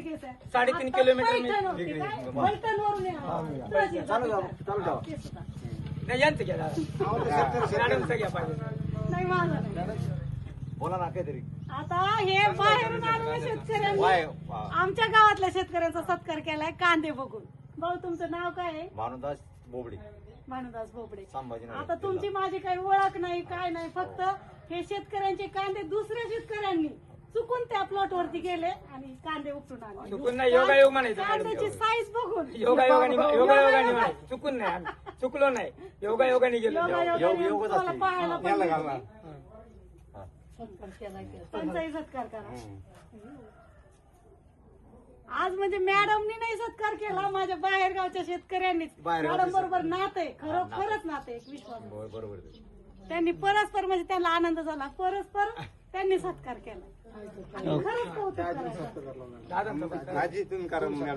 केस आहे. 3.5 किलोमीटर पैठण होती काय? पैठणवरून येणार. नाही यांचं घ्या मॅडमचं घ्या पाहिजे. नाही माझं नाही. बोला ना काहीतरी. आता हे बाहेरून आलेल्या शेतकऱ्यांनी आमच्या गावातल्या शेतकऱ्यांचा सत्कार केलाय कांदे बघून. भाऊ तुमचं नाव काय आहे? भानुदास बोबडे, भानुदास बोबडे. संभाजीनगर. आता तुमची माझी काही ओळख नाही काय नाही, फक्त हे शेतकऱ्यांचे कांदे दुसऱ्या शेतकऱ्यांनी चुकून त्या प्लॉट वरती गेले आणि कांदे उपटून आणले. चुकून नाही, योगायोग म्हणायचं. कांद्याची साईज बघून योगायोगाने म्हणायचं. चुकून नाही, चुकलो नाही, योगायोगाने गेलो. योगच तुम्हाला असते. पाहायला पण याला भेटले. घालणार. त्यांचाही सत्कार करा. आज म्हणजे मॅडमनी नाही सत्कार केला, माझ्या बाहेरगावच्या शेतकऱ्यांनीच. मॅडम बरोबर नाते खरंच नाते एक विश्वास. बरोबर. त्यांनी परस्पर म्हणजे त्यांना आनंद झाला, परस्पर त्यांनी सत्कार केला आणि खरंच कौतुक करायचं. दादा आजी तुम्ही करा मॅडम.